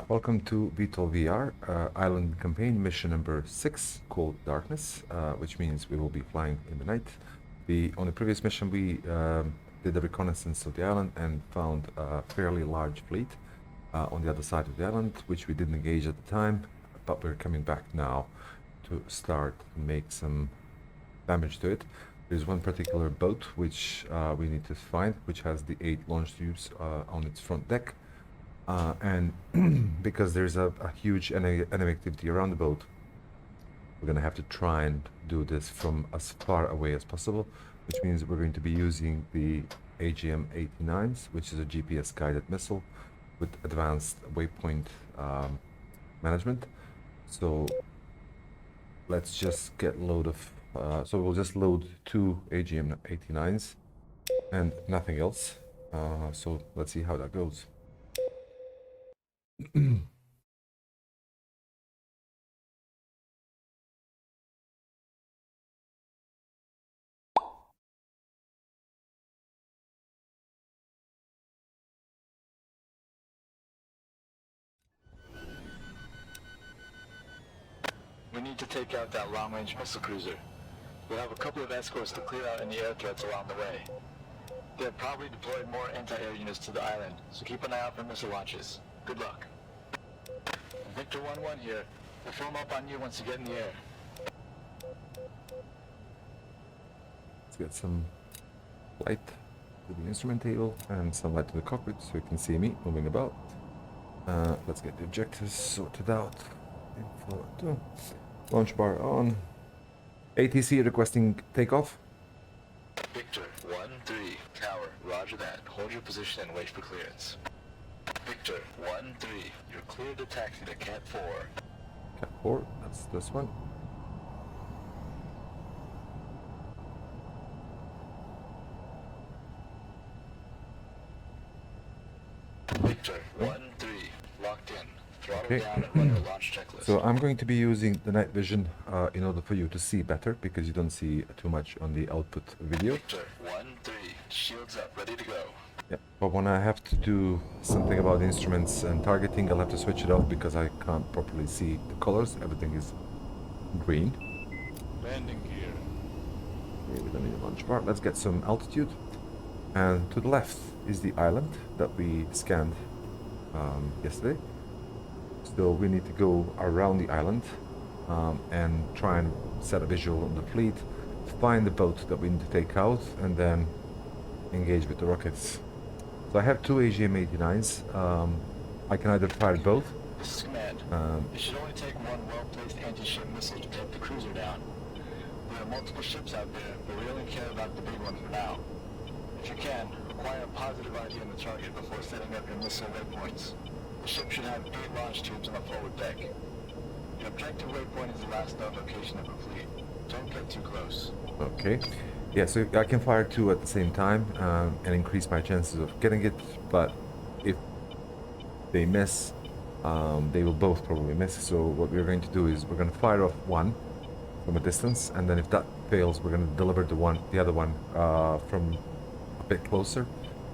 Welcome to VTOL VR, Island Campaign Mission number 6, called Darkness, which means we will be flying in the night. On the previous mission, we did a reconnaissance of the island and found a fairly large fleet on the other side of the island, which we didn't engage at the time, but we're coming back now to start and make some damage to it. There's one particular boat which we need to find, which has the 8 launch tubes on its front deck. And because there's a huge enemy activity around the boat, we're going to have to try and do this from as far away as possible, which means we're going to be using the AGM-89s, which is a GPS-guided missile with advanced waypoint management. So let's just get load of... so we'll just load 2 AGM-89s and nothing else. So let's see how that goes. We need to take out that long-range missile cruiser. We'll have a couple of escorts to clear out any air threats along the way. They'll probably deploy more anti-air units to the island, so keep an eye out for missile launches. Good luck. Victor 1-1 here. We'll form up on you once you get in the air. Let's get some light to the instrument table and some light to the cockpit so you can see me moving about. Let's get the objectives sorted out. Info 2. Launch bar on. ATC requesting takeoff. Victor 1-3, tower, roger that. Hold your position and wait for clearance. Victor 1-3, you're cleared to taxi to Cat 4. Cat 4, that's this one. Victor 1-3, locked in. Throttle down and run your launch checklist. So I'm going to be using the night vision in order for you to see better, because you don't see too much on the output video. Victor 1-3, shields up, ready to go. Yeah, but when I have to do something about the instruments and targeting, I'll have to switch it off because I can't properly see the colors. Everything is green. Landing gear. Okay, we don't need a launch bar. Let's get some altitude. And to the left is the island that we scanned yesterday. So we need to go around the island and try and set a visual on the fleet, find the boat that we need to take out, and then engage with the rockets. So I have 2 AGM-89s. I can either fire both. This is command. It should only take one well-placed anti-ship missile to take the cruiser down. There are multiple ships out there, but we only care about the big one for now. If you can, acquire a positive ID on the target before setting up your missile waypoints. The ship should have 8 launch tubes on the forward deck. The objective waypoint is the last known location of the fleet. Don't get too close. Okay. Yeah, so I can fire 2 at the same time and increase my chances of getting it, but if they miss, they will both probably miss. So what we're going to do is we're going to fire off 1 from a distance, and then if that fails, we're going to deliver the other one from a bit closer,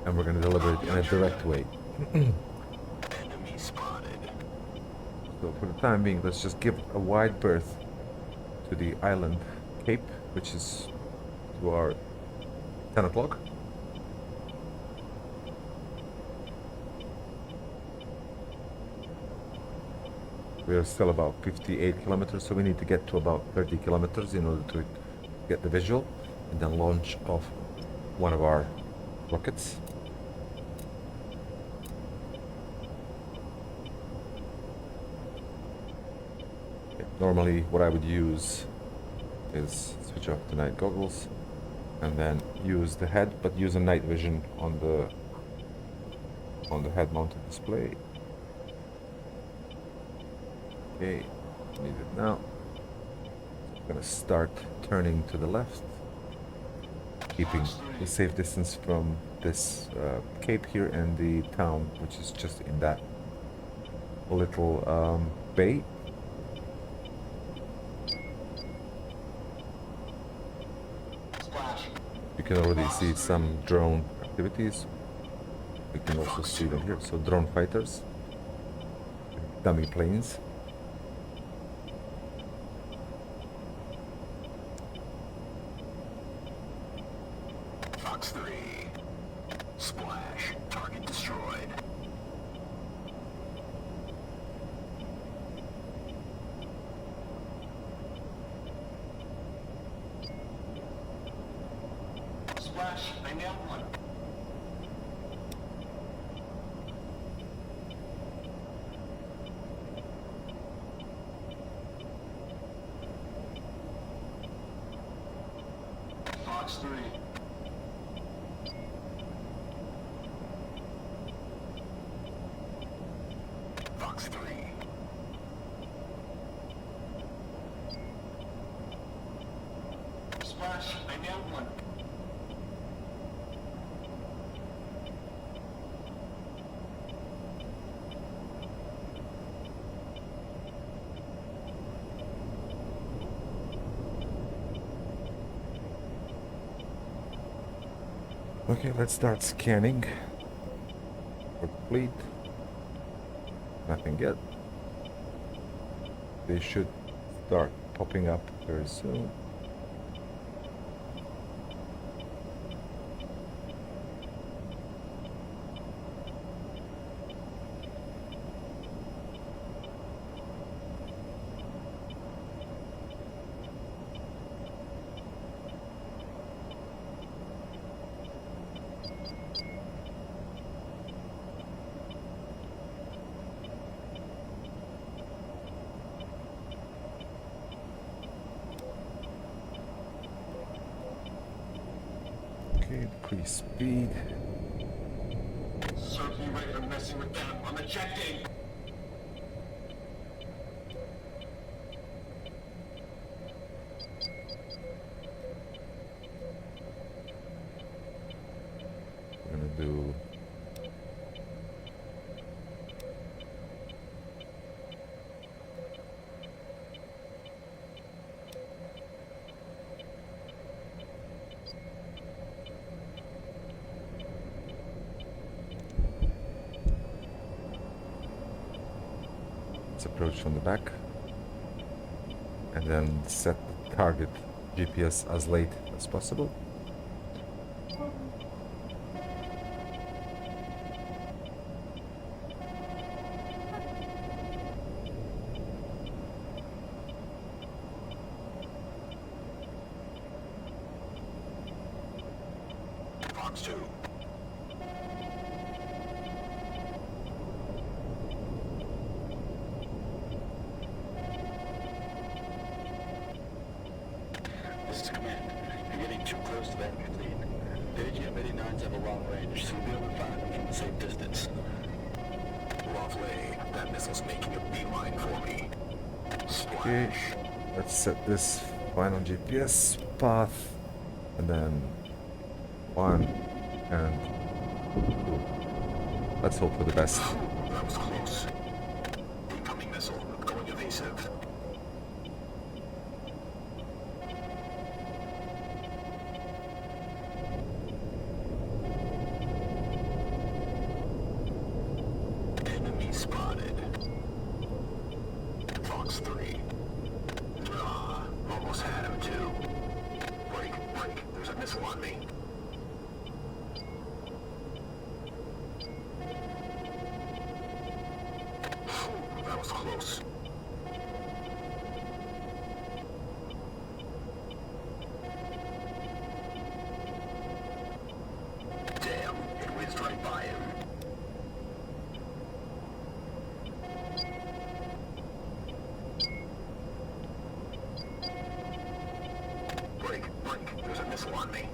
and we're going to deliver it in a direct way. Enemy spotted. So for the time being, let's just give a wide berth to the island cape, which is to our 10 o'clock. We are still about 58 kilometers, so we need to get to about 30 kilometers in order to get the visual and then launch off one of our rockets. Normally what I would use is switch off the night goggles and then use the head, but use a night vision on the head mounted display. Okay, need it now. I'm gonna start turning to the left, keeping a safe distance from this cape here and the town, which is just in that little bay. You can already see some drone activities. We can also see them here. So drone fighters. dummy planes. Fox 3. Splash. Target destroyed. Splash. I nailed one. Fox 3. Fox 3. Splash. I nailed one. Okay, let's start scanning for the fleet. Nothing yet. They should start popping up very soon. Okay, decrease speed. Serve me right for messing with them. I'm ejecting. We're gonna do let's approach from the back and then set the target GPS as late as possible. Fox 2. This is Command. You're getting too close to the enemy fleet. The AGM-89s have a long range, so you'll be able to find them from a safe distance. Lovely. That missile's making a beeline for me. Okay, Splash. let's set this final GPS path and then 1 and 2. Let's hope for the best. That was close. Incoming missile. Going evasive. Enemy spotted. Fox 3. Ah, almost had him too. Break, break. There's a missile on me. Phew, that was close. Damn, it whizzed right by him. Break, break. There's a missile on me.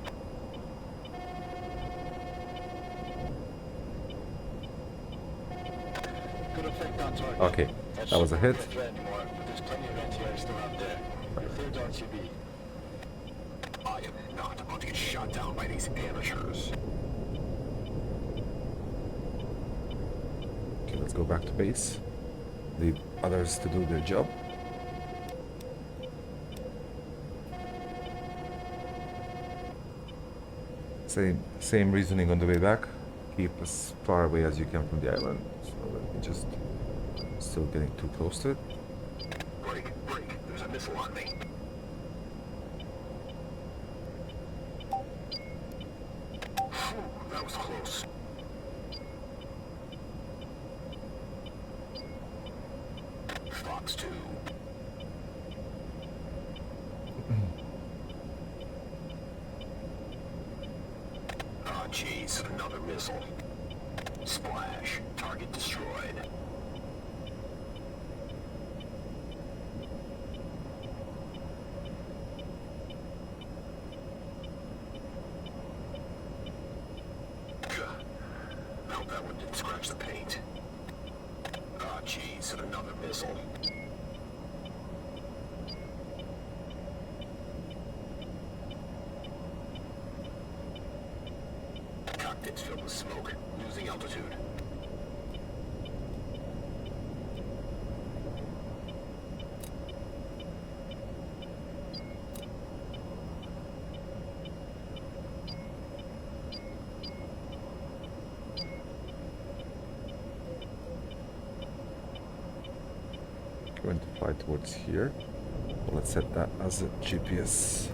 Good effect on target. Okay, that was a hit. Not threat anymore, but there's plenty of anti-air still out there. You're clear to RTB. I am not about to get shot down by these amateurs. Okay, let's go back to base. Leave others to do their job. Same reasoning on the way back. Keep as far away as you can from the island. So let me just Still getting too close to it. Break, there's a missile on me. Phew, that was close. Fox 2. Oh, jeez, another missile. Splash. Target destroyed. I hope that one didn't scratch the paint. Oh, jeez, another missile. Cockpit's filled with smoke. Losing altitude. Going to fly towards here. Let's set that as a GPS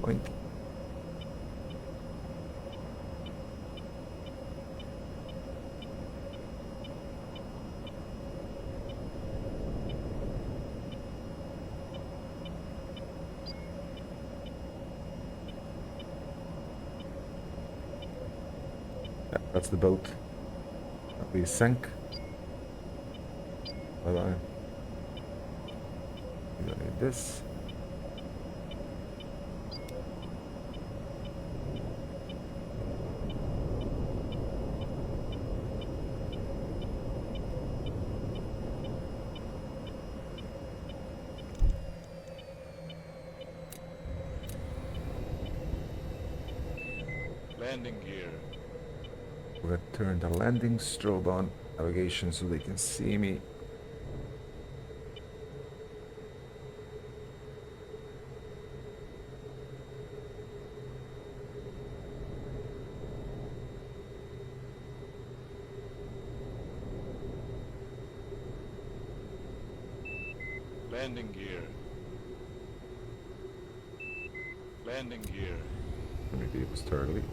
point. Yeah, that's the boat that we sank. Bye-bye. We don't need this. Landing gear. We're gonna turn the landing strobe on, navigation, so they can see me. Landing gear. Landing gear. Maybe it was too early.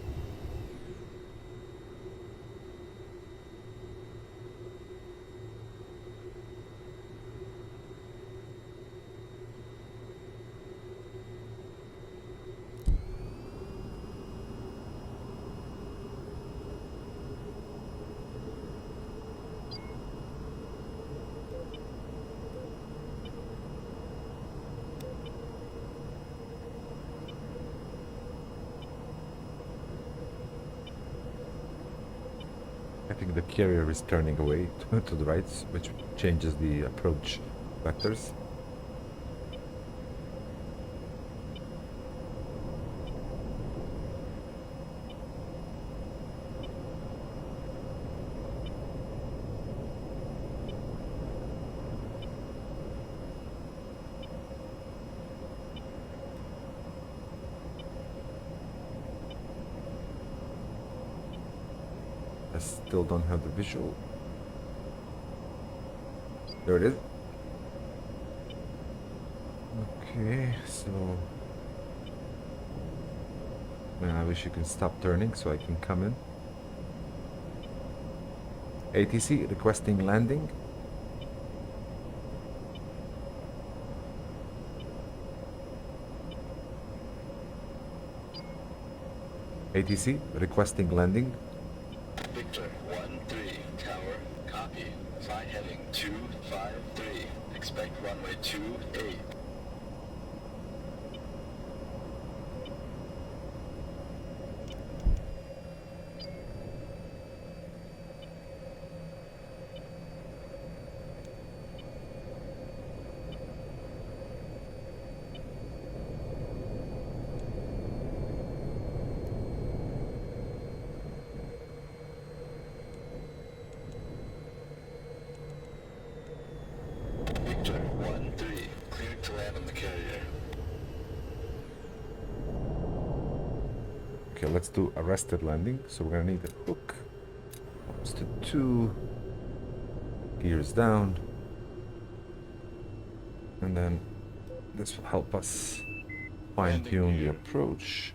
I think the carrier is turning away to the right, which changes the approach vectors. I still don't have the visual. There it is. Okay, so... Man, I wish you can stop turning so I can come in. ATC requesting landing. ATC requesting landing. Victor 1-3, tower, copy. Flight heading 253. Expect runway 28. Victor 1-3, cleared to land on the carrier. Okay, let's do arrested landing. So we're gonna need a hook. Almost to 2. gears down. And then this will help us fine-tune the approach.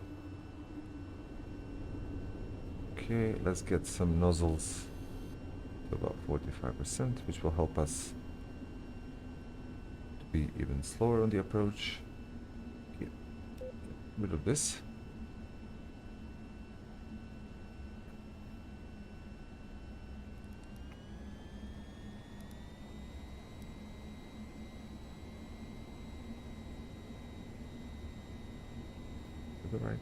Okay, let's get some nozzles to about 45%, which will help us to be even slower on the approach. Get rid of this. To the right.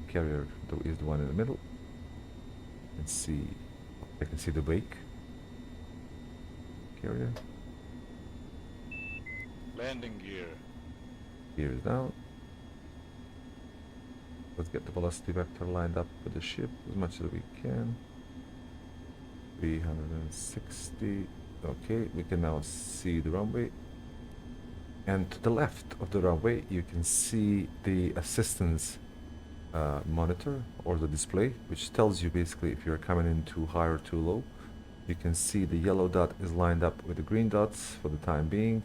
Carrier is the one in the middle. Let's see. I can see the wake. Carrier. Landing gear. Gear is down. Let's get the velocity vector lined up with the ship as much as we can. 360. Okay, we can now see the runway. And to the left of the runway, you can see the assistance monitor or the display, which tells you basically if you're coming in too high or too low. You can see the yellow dot is lined up with the green dots for the time being.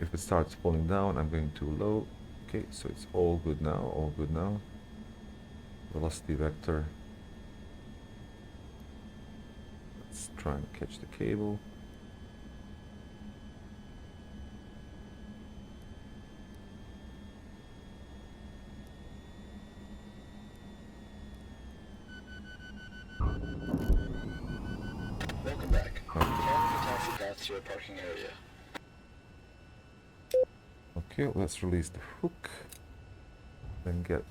If it starts falling down, I'm going too low. Okay, so it's all good now, all good now. Velocity vector. Let's try and catch the cable. Welcome back. Taxi path to your parking area. Okay, let's release the hook. Then get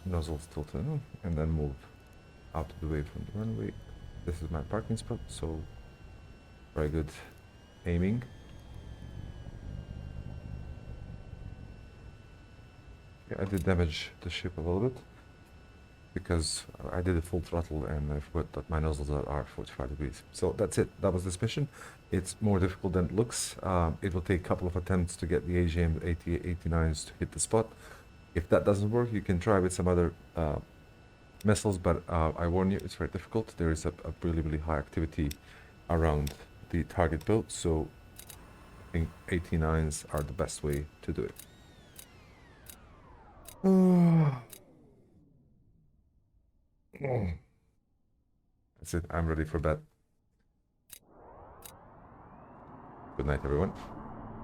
nozzles tilted in, and then move out of the way from the runway. This is my parking spot, so very good aiming. Yeah, I did damage the ship a little bit because I did a full throttle and I forgot that my nozzles are 45 degrees. So that's it. That was this mission. It's more difficult than it looks. It will take a couple of attempts to get the AGM 89s to hit the spot. If that doesn't work, you can try with some other missiles, but I warn you, it's very difficult. There is a really, really high activity around the target boat, so I think 89s are the best way to do it. That's it. I'm ready for bed. Good night, everyone.